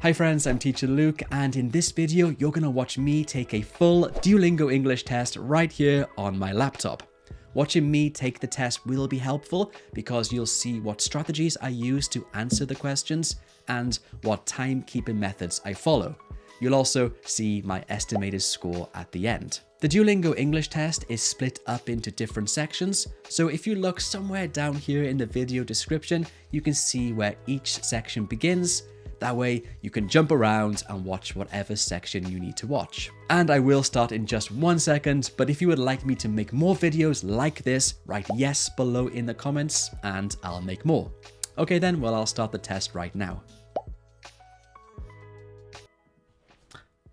Hi friends, I'm Teacher Luke, and in this video you're going to watch me take a full Duolingo English test right here on my laptop. Watching me take the test will be helpful because you'll see what strategies I use to answer the questions and what timekeeping methods I follow. You'll also see my estimated score at the end. The Duolingo English test is split up into different sections, so if you look somewhere down here in the video description, you can see where each section begins. That way you can jump around and watch whatever section you need to watch. And I will start in just 1 second, but if you would like me to make more videos like this, write yes below in the comments and I'll make more. Okay then, well I'll start the test right now.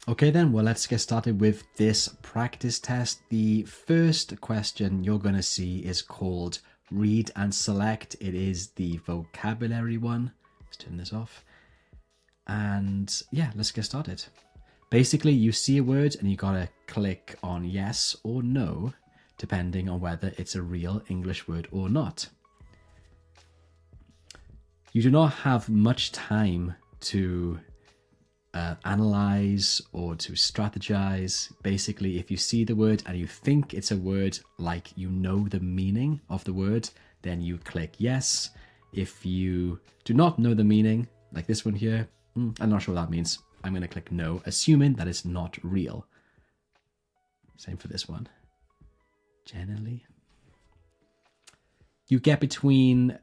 Okay then, well let's get started with this practice test. The first question you're going to see is called Read and Select. It is the vocabulary one. Let's turn this off. And yeah, let's get started. Basically, you see a word and you gotta click on yes or no, depending on whether it's a real English word or not. You do not have much time to analyze or to strategize. Basically, if you see the word and you think it's a word, like you know the meaning of the word, then you click yes. If you do not know the meaning, like this one here, I'm not sure what that means. I'm going to click no, assuming that it's not real. Same for this one. Generally. You get between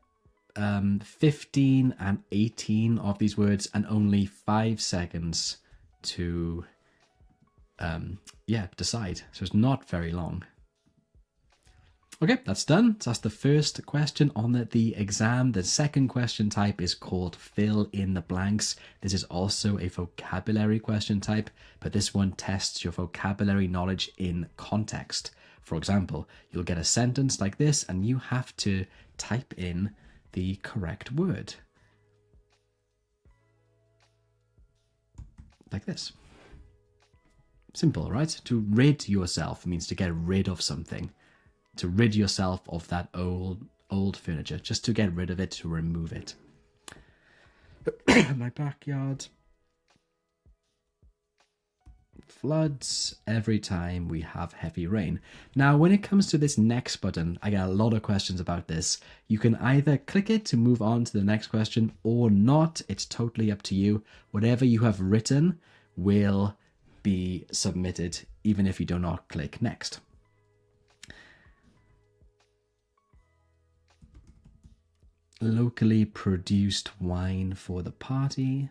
15 and 18 of these words and only 5 seconds to decide. So it's not very long. Okay, that's done. So that's the first question on the exam. The second question type is called Fill in the Blanks. This is also a vocabulary question type, but this one tests your vocabulary knowledge in context. For example, you'll get a sentence like this and you have to type in the correct word. Like this. Simple, right? To rid yourself means to get rid of something. To rid yourself of that old furniture, just to get rid of it, to remove it. My backyard floods every time we have heavy rain. Now, when it comes to this next button, I get a lot of questions about this. You can either click it to move on to the next question or not. It's totally up to you. Whatever you have written will be submitted, even if you do not click next. Locally produced wine for the party.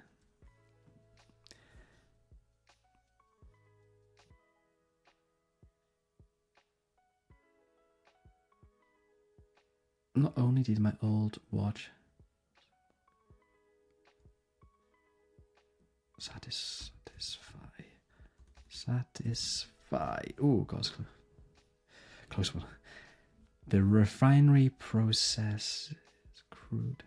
Not only did my old watch satisfy. Oh, God, close one. The refinery process. Crude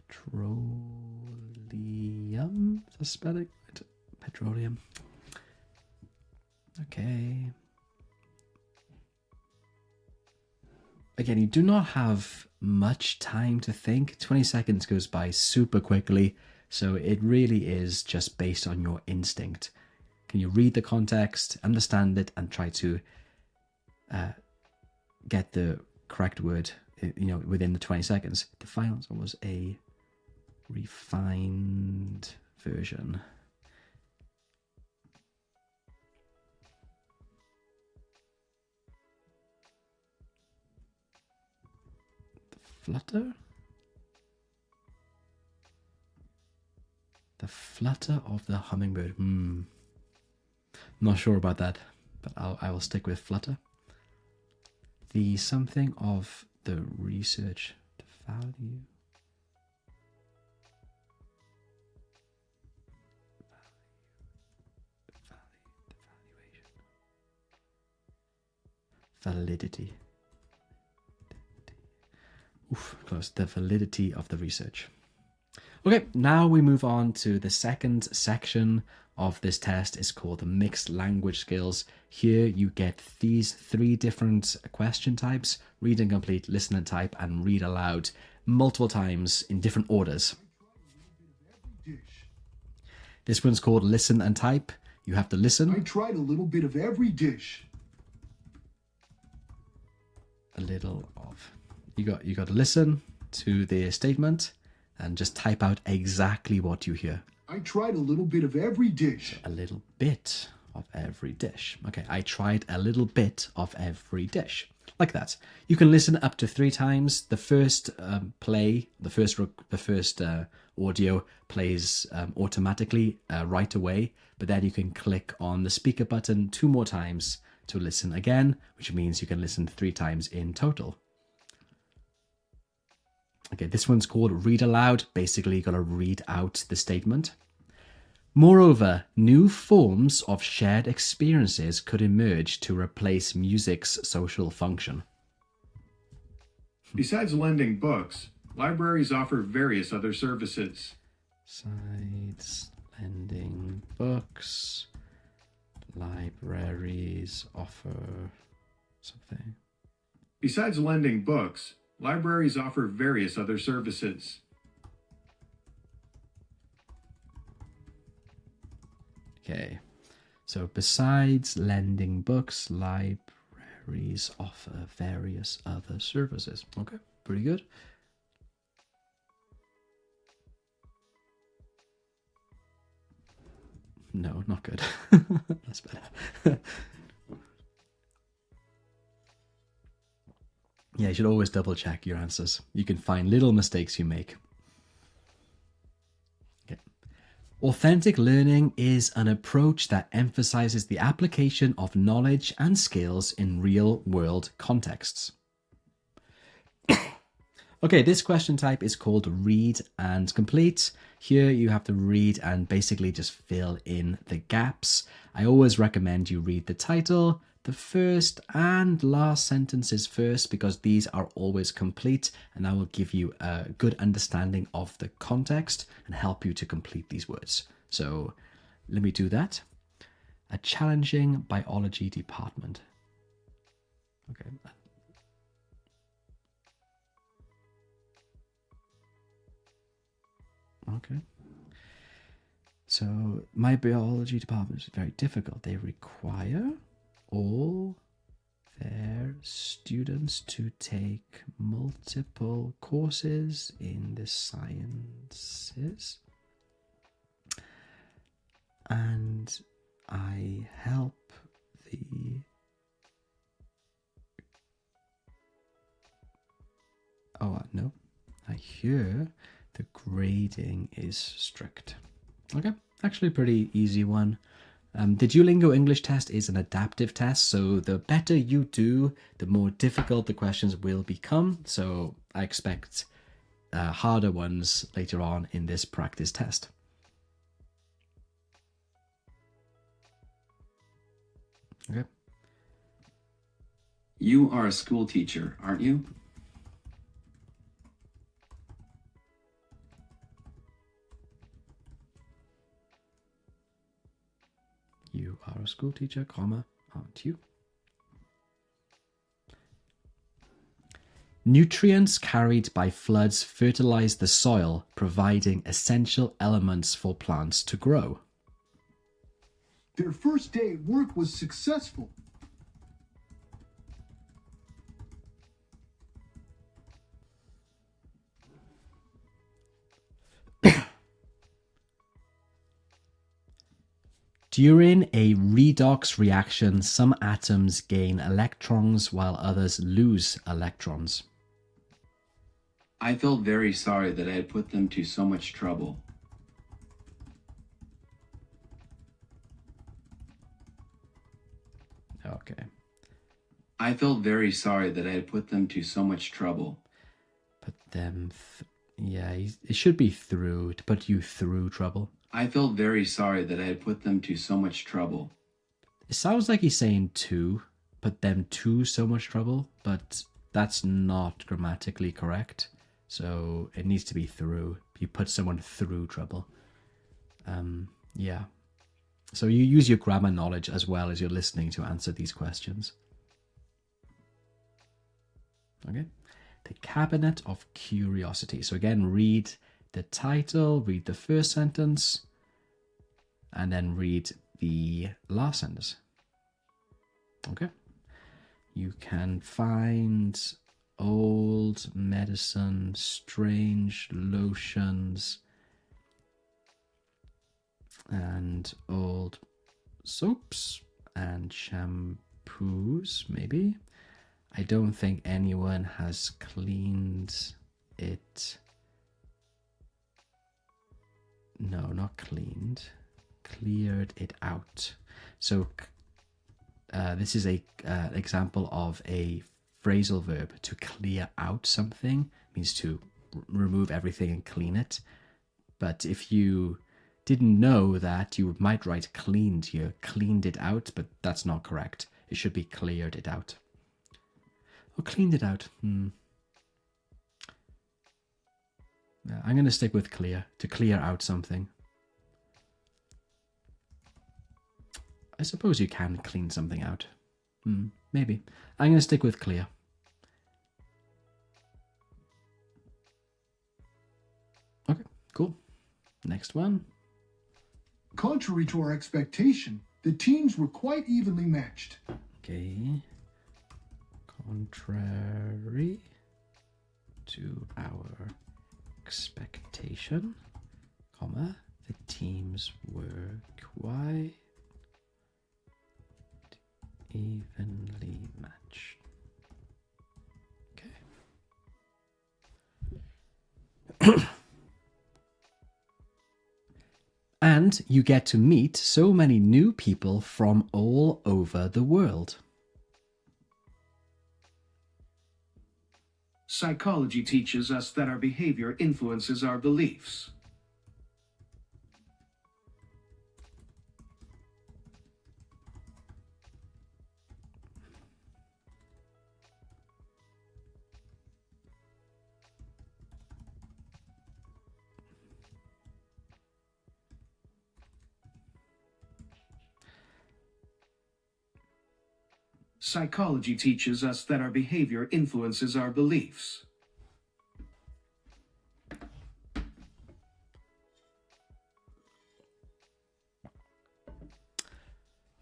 petroleum. Is that spelling? Petroleum. Okay. Again, you do not have much time to think. 20 seconds goes by super quickly, so it really is just based on your instinct. Can you read the context, understand it, and try to get the correct word, within the 20 seconds. The final answer was a refined version. The flutter? The flutter of the hummingbird. Not sure about that, but I will stick with flutter. The something of the research, the value. Validity. Oof, close. The validity of the research. Okay, now we move on to the second section of this test. Is called the mixed language skills. Here you get these 3 different question types: read and complete, listen and type, and read aloud multiple times in different orders. dish. This one's called listen and type. You have to listen. I tried a little bit of every dish. A little of. You got to listen to the statement and just type out exactly what you hear. I tried a little bit of every dish. A little bit of every dish. Okay, I tried a little bit of every dish. Like that. You can listen up to 3 times. The first play, the first audio plays automatically right away, but then you can click on the speaker button 2 more times to listen again, which means you can listen 3 times in total. Okay, this one's called read aloud. Basically, you got to read out the statement. Moreover, new forms of shared experiences could emerge to replace music's social function. Besides lending books, libraries offer various other services. Besides lending books, libraries offer something. Besides lending books, libraries offer various other services. Okay, so besides lending books, libraries offer various other services. Okay, pretty good. No, not good. That's better. Yeah, you should always double check your answers. You can find little mistakes you make. Authentic learning is an approach that emphasizes the application of knowledge and skills in real-world contexts. Okay, this question type is called read and complete. Here you have to read and basically just fill in the gaps. I always recommend you read the title, the first and last sentences first, because these are always complete and that will give you a good understanding of the context and help you to complete these words. So let me do that. A challenging biology department. Okay. Okay. So my biology department is very difficult. They require all their students to take multiple courses in the sciences, and I help the no, I hear the grading is strict. Okay, actually a pretty easy one. The Duolingo English Test is an adaptive test, so the better you do, the more difficult the questions will become. So I expect harder ones later on in this practice test. Okay. You are a school teacher, aren't you? You are a school teacher, comma, aren't you? Nutrients carried by floods fertilize the soil, providing essential elements for plants to grow. Their first day at work was successful. During a redox reaction, some atoms gain electrons while others lose electrons. I felt very sorry that I had put them to so much trouble. Okay. I felt very sorry that I had put them to so much trouble. Put them, yeah, it should be through, to put you through trouble. I felt very sorry that I had put them to so much trouble. It sounds like he's saying to, put them to so much trouble, but that's not grammatically correct. So it needs to be through. You put someone through trouble. Yeah. So you use your grammar knowledge as well as you're listening to answer these questions. Okay. The Cabinet of Curiosity. So again, read the title, read the first sentence, and then read the last sentence. Okay? You can find old medicine, strange lotions, and old soaps and shampoos, maybe. I don't think anyone has cleaned it. No, not cleaned. Cleared it out. So this is a example of a phrasal verb. To clear out something means to remove everything and clean it. But if you didn't know that, you might write cleaned here. Cleaned it out, but that's not correct. It should be cleared it out. Or cleaned it out. Yeah, I'm going to stick with clear. To clear out something. I suppose you can clean something out. Maybe. I'm going to stick with clear. Okay, cool. Next one. Contrary to our expectation, the teams were quite evenly matched. Okay. Contrary to our expectation, comma, the teams were quite evenly matched. Okay. And you get to meet so many new people from all over the world. Psychology teaches us that our behavior influences our beliefs. Psychology teaches us that our behavior influences our beliefs.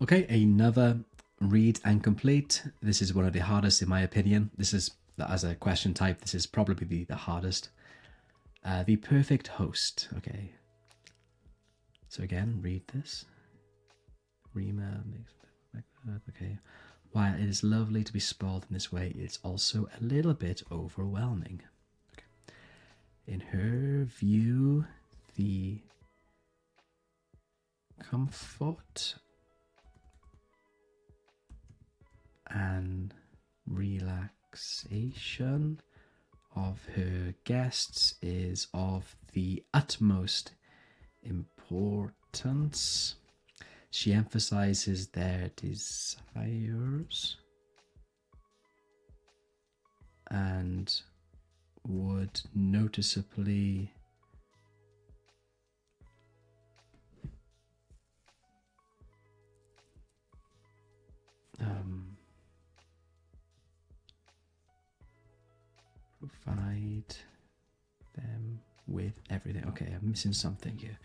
Okay, another read and complete. This is one of the hardest in my opinion. This is, as a question type, this is probably the hardest. The perfect host. Okay. So again, read this. Rima makes like that. Okay. While it is lovely to be spoiled in this way, it's also a little bit overwhelming. Okay. In her view, the comfort and relaxation of her guests is of the utmost importance. She emphasizes their desires and would noticeably provide them with everything. Okay, I'm missing something here.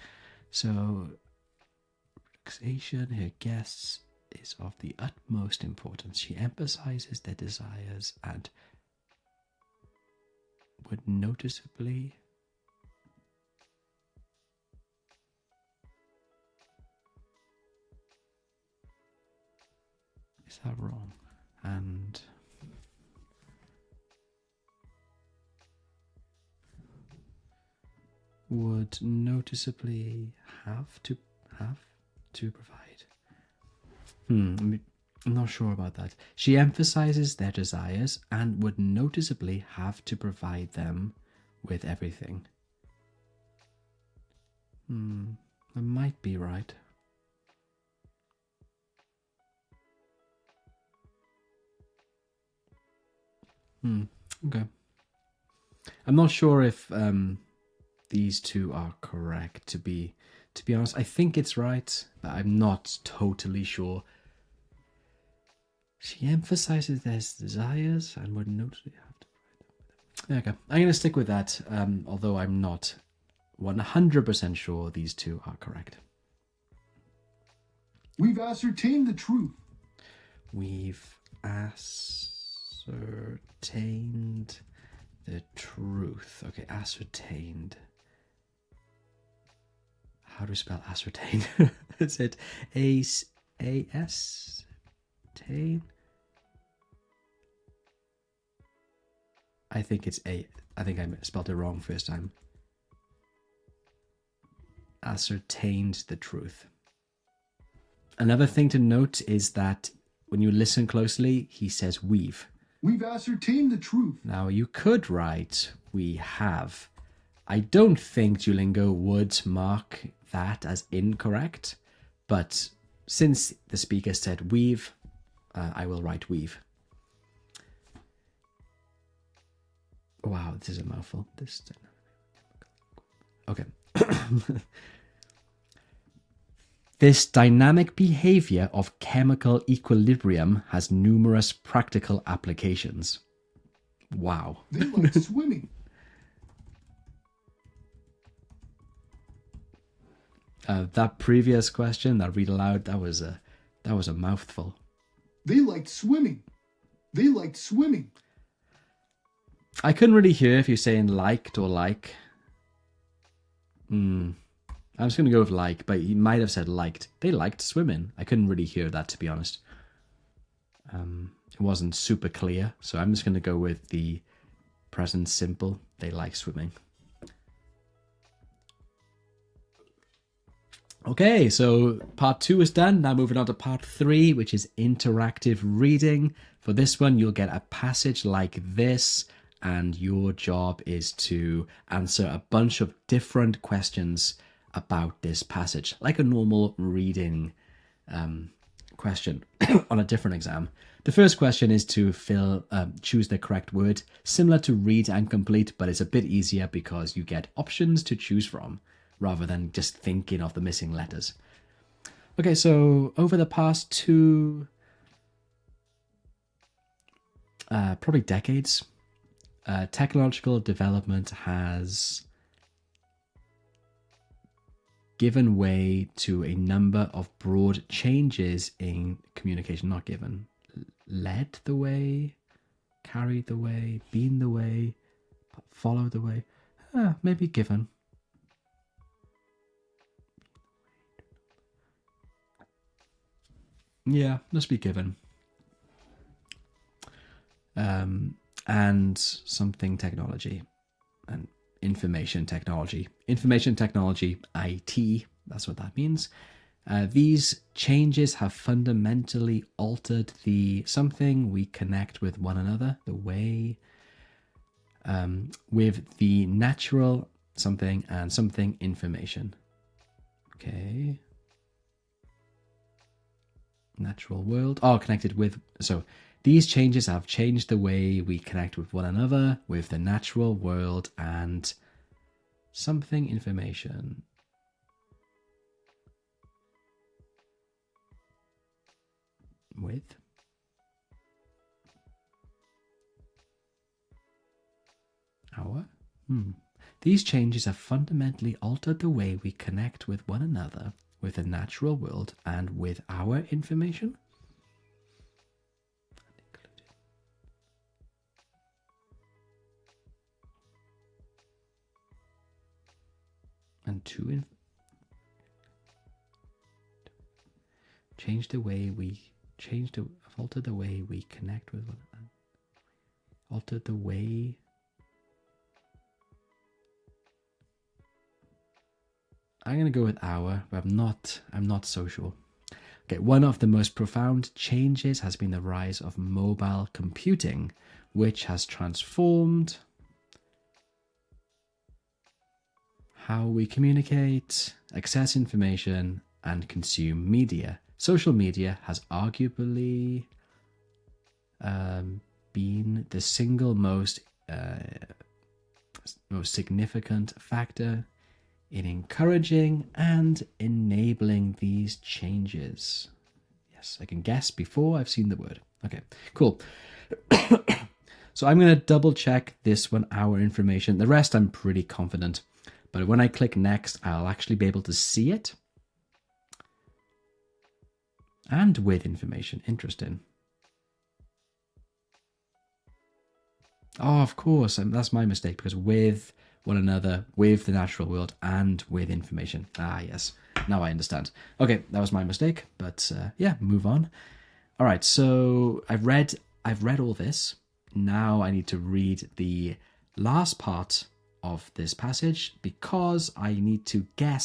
So, relaxation, her guests, is of the utmost importance. She emphasizes their desires and would noticeably is that wrong? And would noticeably have to provide. I'm not sure about that. She emphasizes their desires and would noticeably have to provide them with everything. That might be right. Okay. I'm not sure if these two are correct, to be honest. I think it's right, but I'm not totally sure. She emphasizes their desires and would noticeably have to provide them with them. Okay, I'm going to stick with that, although I'm not 100% sure these two are correct. We've ascertained the truth. We've ascertained the truth. Okay, ascertained. How do we spell ascertain? Is it A-S? Tain? I think it's I think I spelled it wrong first time. Ascertained the truth. Another thing to note is that when you listen closely, he says we've. We've ascertained the truth. Now you could write we have. I don't think Duolingo would mark that as incorrect, but since the speaker said we've, I will write we've. Wow, this is a mouthful. Okay. This dynamic behavior of chemical equilibrium has numerous practical applications. Wow. They like swimming. That previous question, that read aloud, that was a mouthful. They like swimming. They like swimming. I couldn't really hear if you're saying liked or like. I'm just going to go with like, but he might have said liked. They liked swimming. I couldn't really hear that, to be honest. It wasn't super clear, so I'm just going to go with the present simple. They like swimming. Okay, so part 2 is done. Now moving on to part 3, which is interactive reading. For this one, you'll get a passage like this, and your job is to answer a bunch of different questions about this passage, like a normal reading question on a different exam. The first question is to choose the correct word, similar to read and complete, but it's a bit easier because you get options to choose from, rather than just thinking of the missing letters. Okay, so over the past 2, probably decades, technological development has given way to a number of broad changes in communication. Not given, led the way, carried the way, been the way, followed the way. Maybe given. Yeah, must be given. And something technology and information technology. Information technology, IT, that's what that means. These changes have fundamentally altered the something we connect with one another, the way, with the natural something and something information. Okay. Natural world. Oh, connected with. So these changes have changed the way we connect with one another, with the natural world, and something information. With. Our. These changes have fundamentally altered the way we connect with one another, with the natural world, and with our information. And to altered the way we connect with one another. Altered the way. I'm going to go with our, but I'm not so sure. Okay, one of the most profound changes has been the rise of mobile computing, which has transformed how we communicate, access information, and consume media. Social media has arguably been the single most significant factor in encouraging and enabling these changes. Yes, I can guess before I've seen the word. Okay, cool. So I'm going to double check this 1 hour information. The rest I'm pretty confident. But when I click next, I'll actually be able to see it. And with information. Interesting. Oh, of course. That's my mistake, because with one another, with the natural world, and with information. Ah, yes. Now I understand. Okay, that was my mistake. But yeah, move on. All right, so I've read all this. Now I need to read the last part of this passage, because I need to I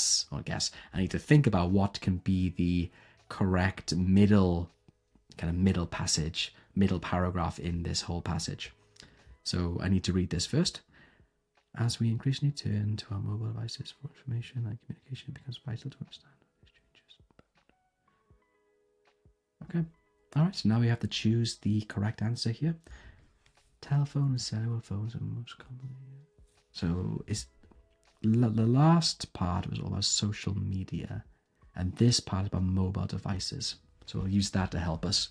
need to think about what can be the correct middle passage, middle paragraph in this whole passage. So I need to read this first. As we increasingly turn to our mobile devices for information and communication, it becomes vital to understand these changes. Okay. All right, so now we have to choose the correct answer here. Telephone and cellular phones are most commonly. So the last part was all about social media, and this part is about mobile devices. So we'll use that to help us.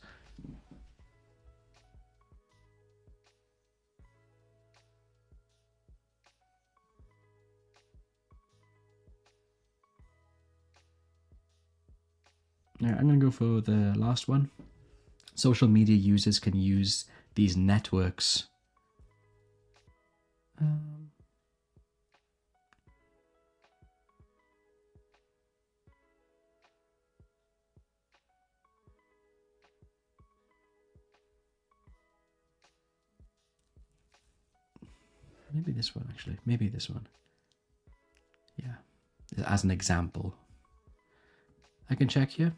Now, I'm going to go for the last one. Social media users can use these networks. Maybe this one, actually. Maybe this one. Yeah. As an example. I can check here.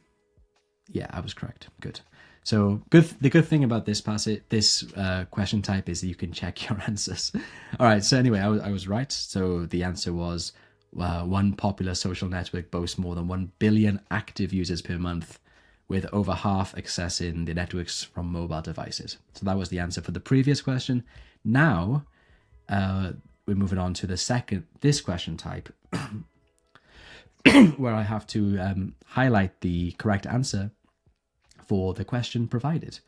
Yeah, I was correct. Good. So the good thing about this passage, this question type, is that you can check your answers. All right. So anyway, I was right. So the answer was one popular social network boasts more than 1 billion active users per month, with over half accessing the networks from mobile devices. So that was the answer for the previous question. Now we're moving on to this question type, where I have to highlight the correct answer for the question provided.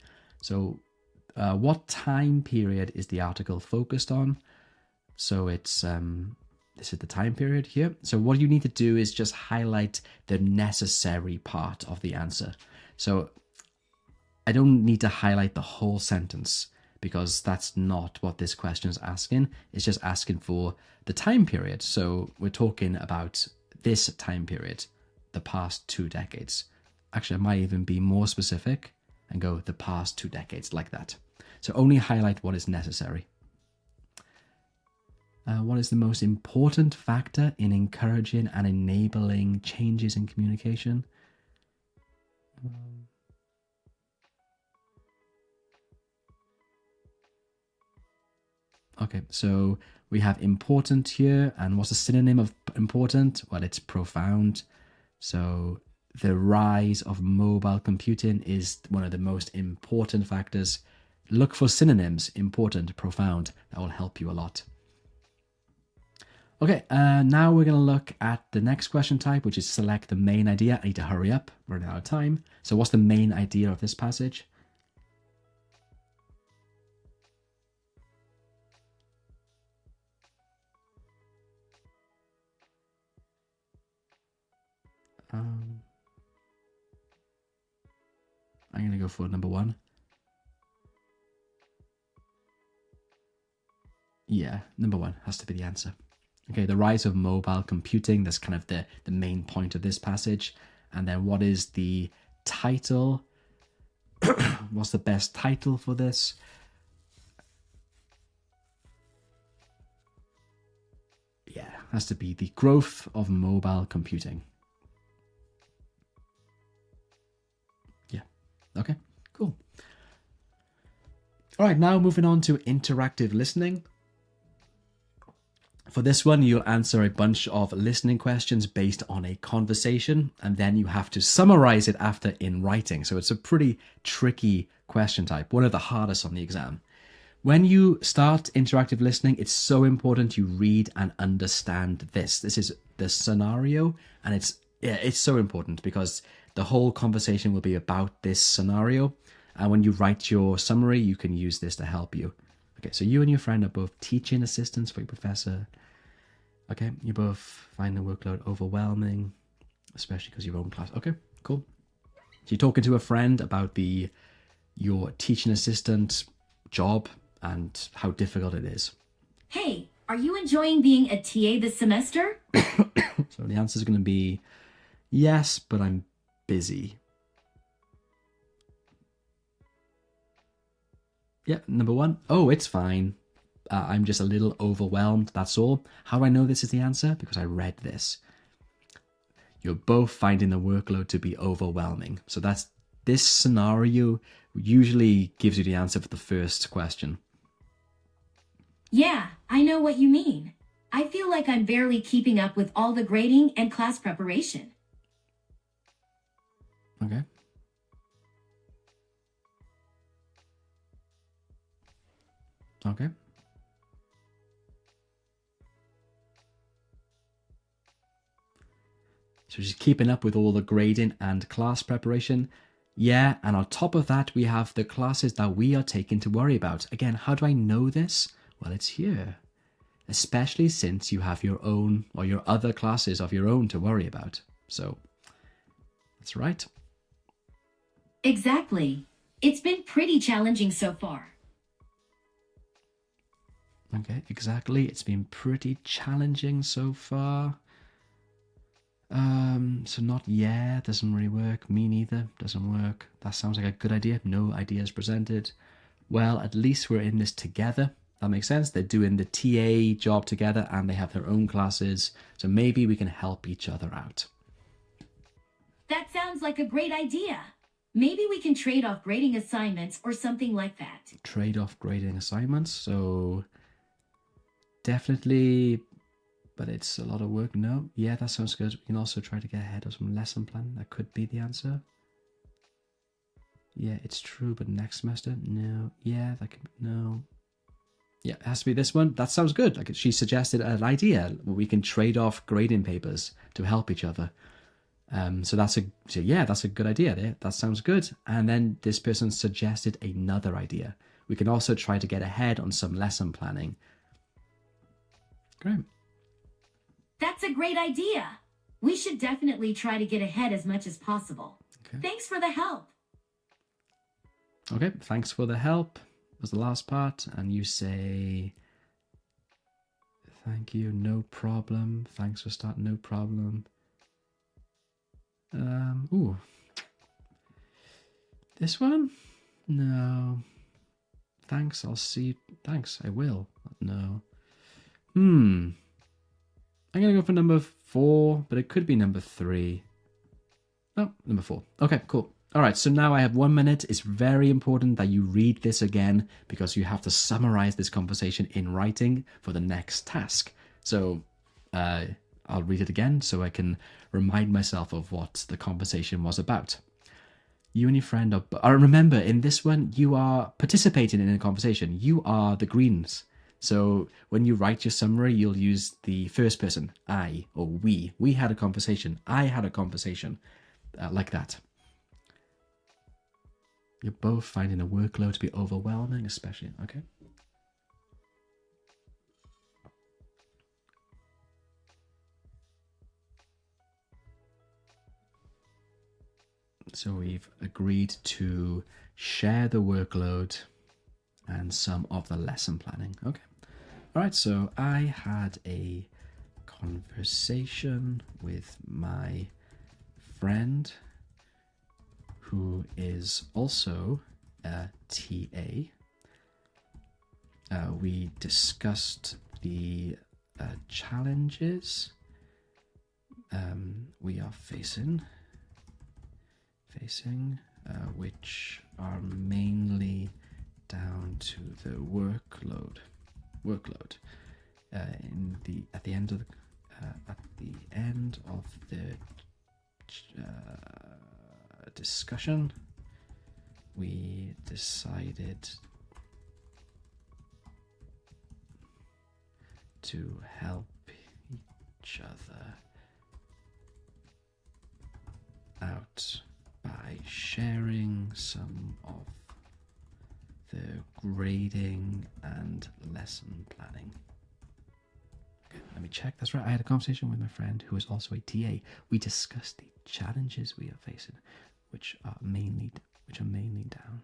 So what time period is the article focused on? So it's this is the time period here. So what you need to do is just highlight the necessary part of the answer. So I don't need to highlight the whole sentence, because that's not what this question is asking. It's just asking for the time period. So we're talking about this time period, the past 2 decades. Actually, I might even be more specific and go the past 2 decades, like that. So only highlight what is necessary. What is the most important factor in encouraging and enabling changes in communication? Okay, so we have important here, and what's the synonym of important? Well, it's profound. So the rise of mobile computing is one of the most important factors. Look for synonyms: important, profound. That will help you a lot. Okay, now we're going to look at the next question type, which is select the main idea. I need to hurry up, running out of time. So what's the main idea of this passage? I'm going to go for number 1. Yeah, number 1 has to be the answer. Okay, the rise of mobile computing, that's kind of the main point of this passage. And then what is the title? What's the best title for this? Yeah, has to be the growth of mobile computing. Yeah, okay, cool. All right, now moving on to interactive listening. For this one, you'll answer a bunch of listening questions based on a conversation, and then you have to summarize it after in writing. So it's a pretty tricky question type, one of the hardest on the exam. When you start interactive listening, it's so important you read and understand this. This is the scenario, and it's so important because the whole conversation will be about this scenario. And when you write your summary, you can use this to help you. Okay, so you and your friend are both teaching assistants for your professor. Okay, you both find the workload overwhelming, especially because your own class. Okay, cool. So you're talking to a friend about your teaching assistant job and how difficult it is. Hey, are you enjoying being a TA this semester? So the answer is going to be yes, but I'm busy. Yeah, number one. Oh, it's fine. I'm just a little overwhelmed, that's all. How do I know this is the answer? Because I read this. You're both finding the workload to be overwhelming. So this scenario usually gives you the answer for the first question. Yeah, I know what you mean. I feel like I'm barely keeping up with all the grading and class preparation. Okay. Okay. So just keeping up with all the grading and class preparation. Yeah, and on top of that, we have the classes that we are taking to worry about. Again, how do I know this? Well, it's here. Especially since you have your own or your other classes of your own to worry about. So, that's right. Exactly. It's been pretty challenging so far. Okay, exactly. It's been pretty challenging so far. So not yeah, doesn't really work. Me neither, doesn't work. That sounds like a good idea. No ideas presented. Well, at least we're in this together. That makes sense. They're doing the TA job together and they have their own classes. So maybe we can help each other out. That sounds like a great idea. Maybe we can trade off grading assignments or something like that. Trade off grading assignments. So definitely, but it's a lot of work. No, yeah, that sounds good. We can also try to get ahead of some lesson plan. That could be the answer. Yeah, it's true, but next semester, no. Yeah, that could no. Yeah, it has to be this one. That sounds good. Like she suggested an idea where we can trade off grading papers to help each other. So that's a good idea there. That sounds good. And then this person suggested another idea. We can also try to get ahead on some lesson planning. Great. That's a great idea. We should definitely try to get ahead as much as possible. Okay. Thanks for the help. Okay, thanks for the help was the last part. And you say, thank you, no problem. Thanks for starting, no problem. Ooh. This one? No. Thanks, I'll see. Thanks, I will. No. I'm going to go for number 4, but it could be number 3. Oh, number 4. Okay, cool. All right, so now I have 1 minute. It's very important that you read this again because you have to summarize this conversation in writing for the next task. So I'll read it again so I can remind myself of what the conversation was about. You and your friend are... remember, in this one, you are participating in a conversation. You are the greens. So when you write your summary, you'll use the first person, I or we. We had a conversation. I had a conversation. Like that. You're both finding the workload to be overwhelming, especially, okay? So we've agreed to share the workload and some of the lesson planning. Okay. All right, so I had a conversation with my friend who is also a TA. We discussed the challenges we are facing, which are mainly down to the workload. At the end of the discussion, we decided to help each other out by sharing some of the grading and lesson planning. Okay, let me checked. That's right. I had a conversation with my friend who is also a TA. We discussed the challenges we are facing, which are mainly down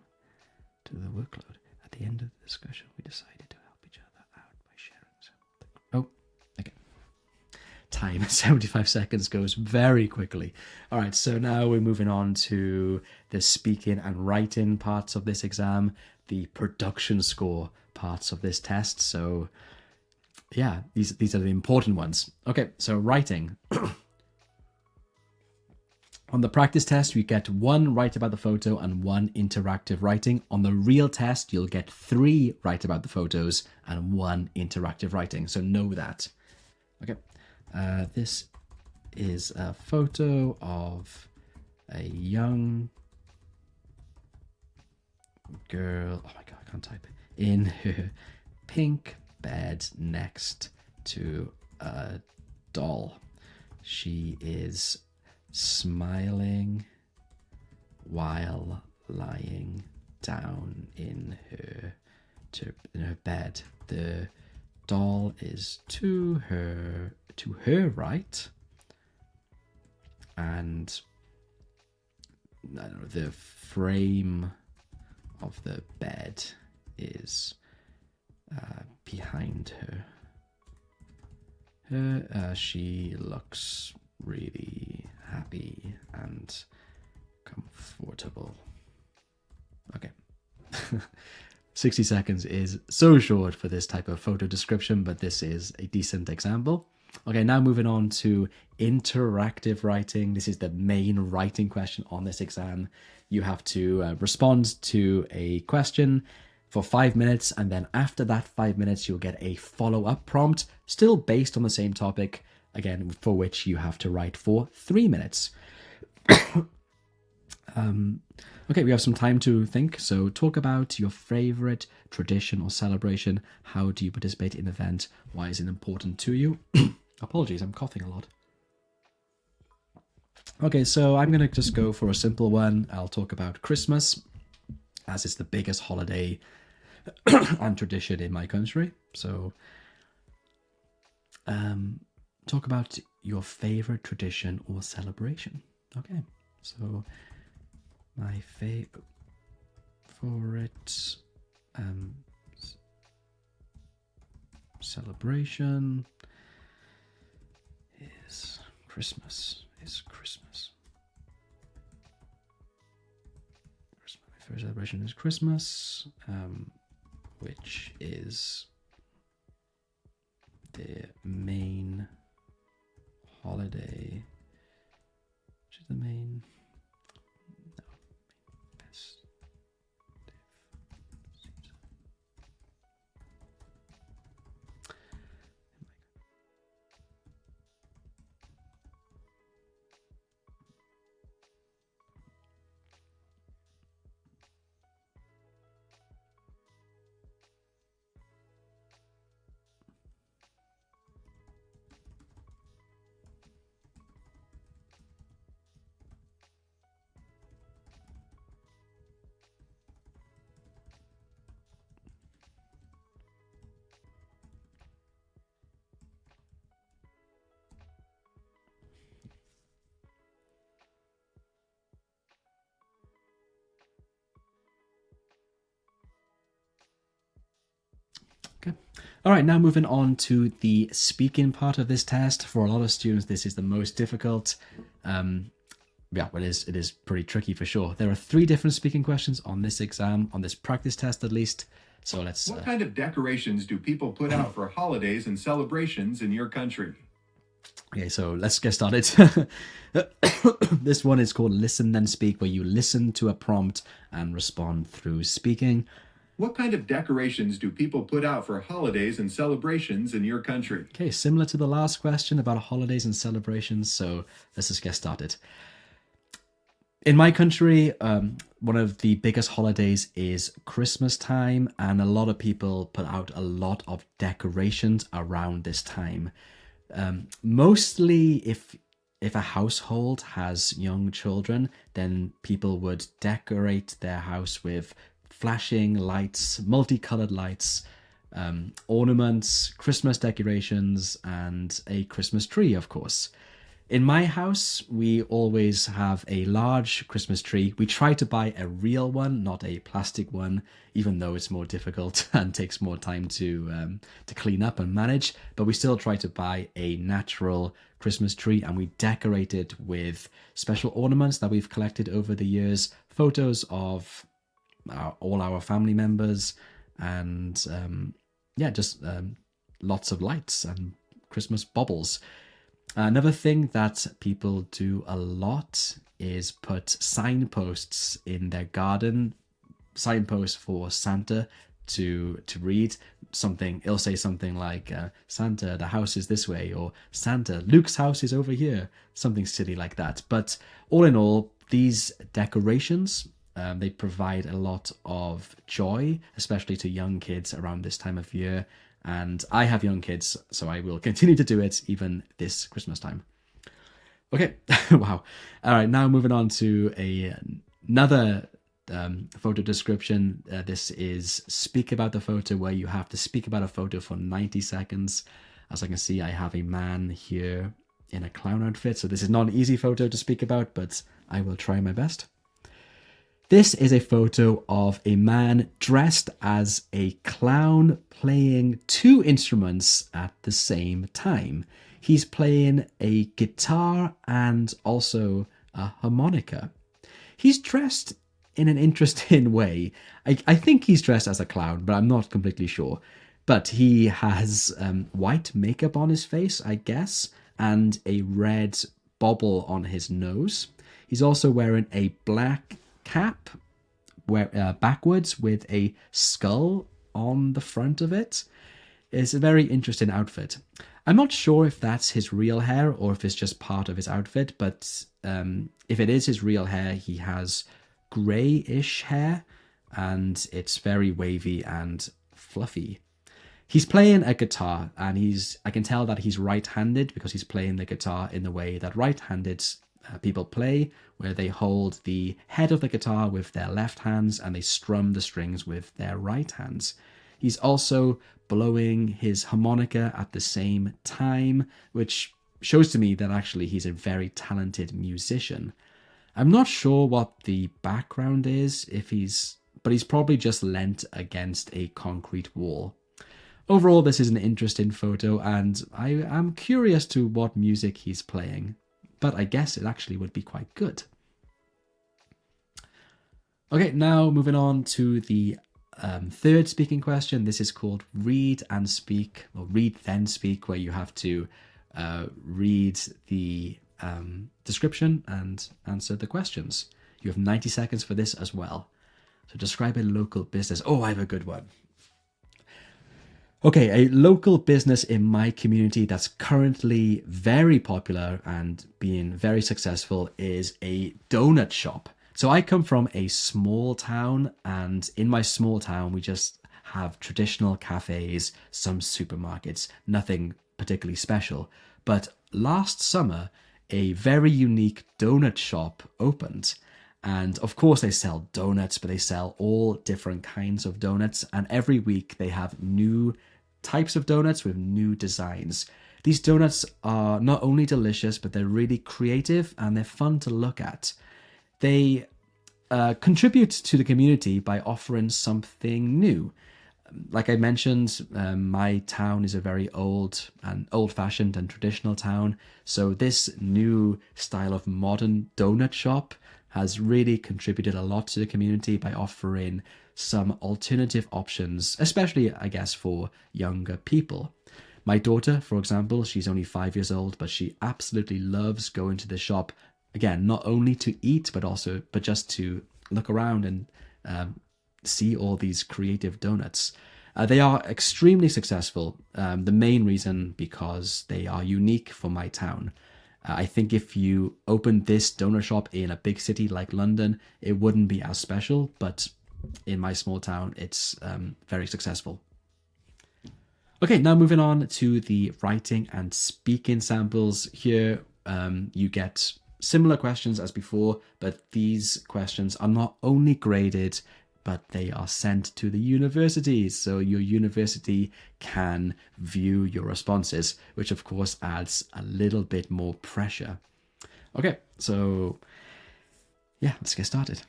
to the workload. At the end of the discussion, we decided to help each other out by sharing some. Oh, okay. Time 75 seconds goes very quickly. All right, so now we're moving on to the speaking and writing parts of this exam, the production score parts of this test. So yeah, these are the important ones. Okay, so writing. On the practice test, you get 1 write about the photo and 1 interactive writing. On the real test, you'll get 3 write about the photos and 1 interactive writing. So know that. Okay, this is a photo of a young girl. Oh my God, I can't type. In her pink bed next to a doll. She is smiling while lying down in her bed. The doll is to her right, and I don't know, the frame of the bed is behind her. She looks really happy and comfortable. Okay. 60 seconds is so short for this type of photo description, but this is a decent example. Okay, now moving on to interactive writing. This is the main writing question on this exam. You have to respond to a question for 5 minutes, and then after that 5 minutes, you'll get a follow-up prompt, still based on the same topic, again, for which you have to write for 3 minutes. Okay, we have some time to think. So talk about your favorite tradition or celebration. How do you participate in an event? Why is it important to you? Apologies, I'm coughing a lot. Okay, so I'm going to just go for a simple one. I'll talk about Christmas, as it's the biggest holiday and tradition in my country. So talk about your favorite tradition or celebration. Okay, so my favorite celebration is Christmas. My favorite celebration is Christmas, which is the main holiday. Which is the main? No, festive season. Okay. All right, now moving on to the speaking part of this test. For a lot of students, this is the most difficult. Yeah, well, it is pretty tricky for sure. There are 3 different speaking questions on this exam, on this practice test at least. So let's... What kind of decorations do people put out for holidays and celebrations in your country? Okay, so let's get started. This one is called Listen Then Speak, where you listen to a prompt and respond through speaking. What kind of decorations do people put out for holidays and celebrations in your country? Okay, similar to the last question about holidays and celebrations, so let's just get started. In my country, one of the biggest holidays is Christmas time, and a lot of people put out a lot of decorations around this time. Mostly if a household has young children, then people would decorate their house with flashing lights, multicolored lights, ornaments, Christmas decorations, and a Christmas tree, of course. In my house, we always have a large Christmas tree. We try to buy a real one, not a plastic one, even though it's more difficult and takes more time to clean up and manage. But we still try to buy a natural Christmas tree, and we decorate it with special ornaments that we've collected over the years, photos of all our family members, and just lots of lights and Christmas baubles. Another thing that people do a lot is put signposts in their garden, signposts for Santa to read something. It'll say something like, Santa, the house is this way, or Santa, Luke's house is over here, something silly like that. But all in all, these decorations, they provide a lot of joy, especially to young kids around this time of year. And I have young kids, so I will continue to do it even this Christmas time. Okay, wow. All right, now moving on to another photo description. This is speak about the photo, where you have to speak about a photo for 90 seconds. As I can see, I have a man here in a clown outfit, so this is not an easy photo to speak about, but I will try my best. This is a photo of a man dressed as a clown playing two instruments at the same time. He's playing a guitar and also a harmonica. He's dressed in an interesting way. I think he's dressed as a clown, but I'm not completely sure. But he has white makeup on his face, I guess, and a red bobble on his nose. He's also wearing a black cap backwards with a skull on the front of it. It's a very interesting outfit. I'm not sure if that's his real hair or if it's just part of his outfit, but if it is his real hair, he has grey-ish hair and it's very wavy and fluffy. He's playing a guitar, and I can tell that he's right-handed because he's playing the guitar in the way that right-handed people play, where they hold the head of the guitar with their left hands and they strum the strings with their right hands. He's also blowing his harmonica at the same time, which shows to me that actually he's a very talented musician. I'm not sure what the background is, but he's probably just leant against a concrete wall. Overall, this is an interesting photo, and I am curious to what music he's playing. But I guess it actually would be quite good. Okay, now moving on to the third speaking question. This is called read and speak, or read then speak, where you have to read the description and answer the questions. You have 90 seconds for this as well. So describe a local business. Oh, I have a good one. Okay, a local business in my community that's currently very popular and being very successful is a donut shop. So I come from a small town, and in my small town, we just have traditional cafes, some supermarkets, nothing particularly special. But last summer, a very unique donut shop opened. And of course they sell donuts, but they sell all different kinds of donuts. And every week they have new types of donuts with new designs. These donuts are not only delicious, but they're really creative and they're fun to look at. They contribute to the community by offering something new. Like I mentioned, my town is a very old-fashioned and traditional town. So this new style of modern donut shop has really contributed a lot to the community by offering some alternative options, especially, I guess, for younger people. My daughter, for example, she's only 5 years old, but she absolutely loves going to the shop. Again, not only to eat, but just to look around and see all these creative donuts. They are extremely successful. The main reason because they are unique for my town. I think if you opened this donut shop in a big city like London, it wouldn't be as special, but in my small town, it's very successful. Okay, now moving on to the writing and speaking samples. Here you get similar questions as before, but these questions are not only graded, but they are sent to the university. So your university can view your responses, which of course adds a little bit more pressure. Okay, so yeah, let's get started.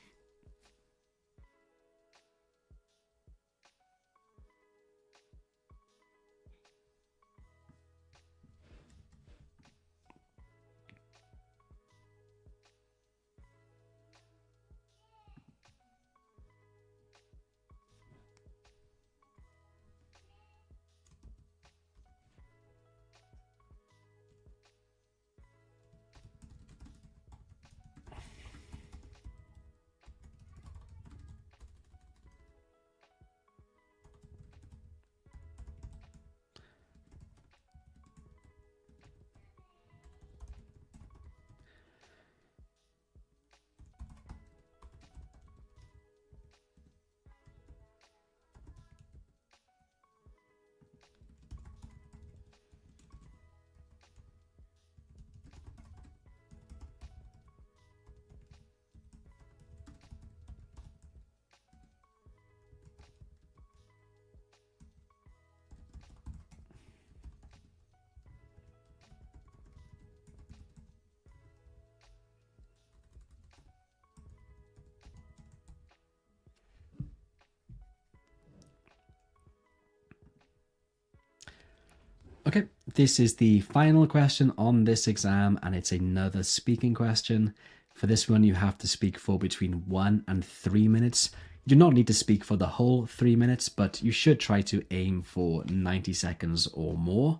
Okay, this is the final question on this exam, and it's another speaking question. For this one, you have to speak for between 1 and 3 minutes. You do not need to speak for the whole 3 minutes, but you should try to aim for 90 seconds or more.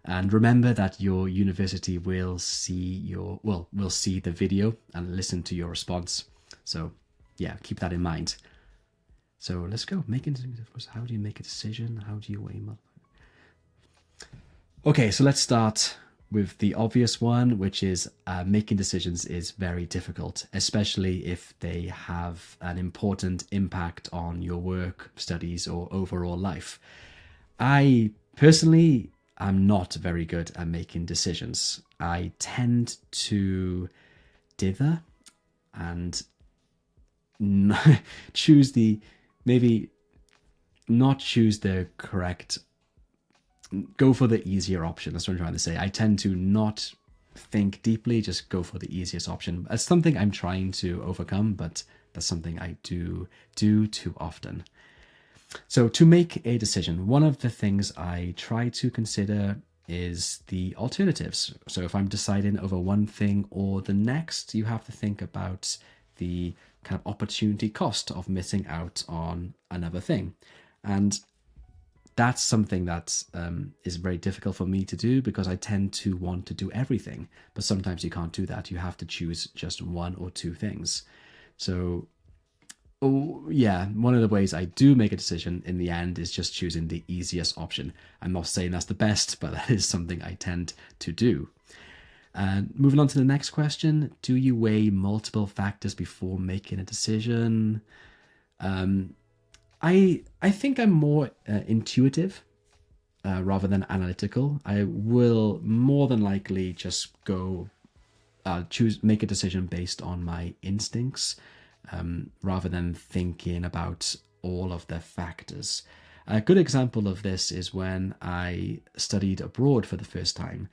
And remember that your university will see the video and listen to your response. So yeah, keep that in mind. So let's go. How do you make a decision? How do you aim up? Okay, so let's start with the obvious one, which is making decisions is very difficult, especially if they have an important impact on your work, studies, or overall life. I personally am not very good at making decisions. I tend to dither and choose the correct, go for the easier option. That's what I'm trying to say. I tend to not think deeply, just go for the easiest option. It's something I'm trying to overcome, but that's something I do too often. So to make a decision, one of the things I try to consider is the alternatives. So if I'm deciding over one thing or the next, you have to think about the kind of opportunity cost of missing out on another thing. And that's something that is very difficult for me to do, because I tend to want to do everything, but sometimes you can't do that. You have to choose just one or two things. So one of the ways I do make a decision in the end is just choosing the easiest option. I'm not saying that's the best, but that is something I tend to do. And moving on to the next question, do you weigh multiple factors before making a decision? I think I'm more intuitive rather than analytical. I will more than likely just make a decision based on my instincts rather than thinking about all of the factors. A good example of this is when I studied abroad for the first time.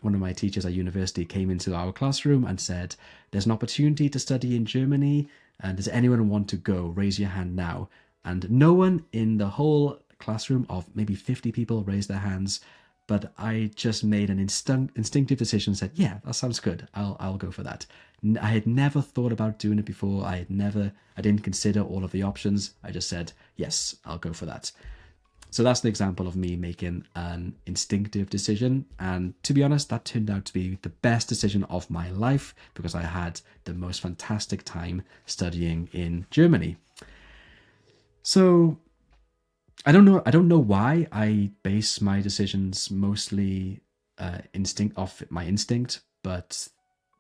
One of my teachers at university came into our classroom and said, "There's an opportunity to study in Germany. And does anyone want to go? Raise your hand now." And no one in the whole classroom of maybe 50 people raised their hands, but I just made an instinctive decision, said, yeah, that sounds good. I'll go for that. I had never thought about doing it before. I didn't consider all of the options. I just said, yes, I'll go for that. So that's an example of me making an instinctive decision. And to be honest, that turned out to be the best decision of my life, because I had the most fantastic time studying in Germany. So I don't know why I base my decisions mostly off my instinct, but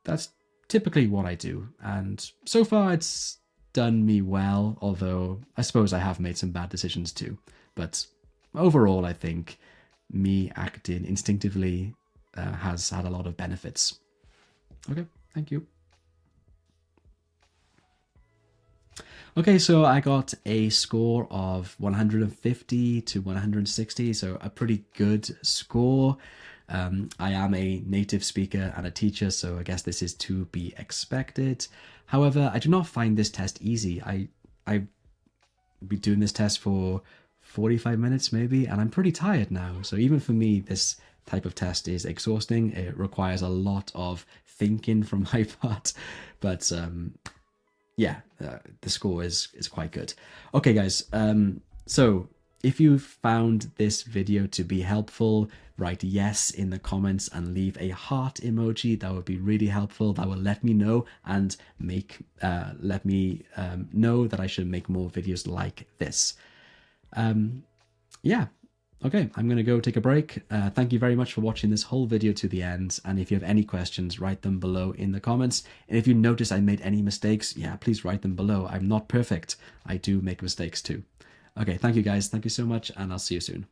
that's typically what I do. And so far it's done me well, although I suppose I have made some bad decisions too. But overall, I think me acting instinctively has had a lot of benefits. Okay, thank you. Okay, so I got a score of 150 to 160, so a pretty good score. I am a native speaker and a teacher, so I guess this is to be expected. However, I do not find this test easy. I've been doing this test for 45 minutes maybe, and I'm pretty tired now. So even for me, this type of test is exhausting. It requires a lot of thinking from my part, but yeah, the score is quite good. Okay, guys, so if you found this video to be helpful, write yes in the comments and leave a heart emoji. That would be really helpful. That will let me know and let me know that I should make more videos like this. Yeah. Okay, I'm going to go take a break. Thank you very much for watching this whole video to the end. And if you have any questions, write them below in the comments. And if you notice I made any mistakes, yeah, please write them below. I'm not perfect. I do make mistakes too. Okay, thank you guys. Thank you so much, and I'll see you soon.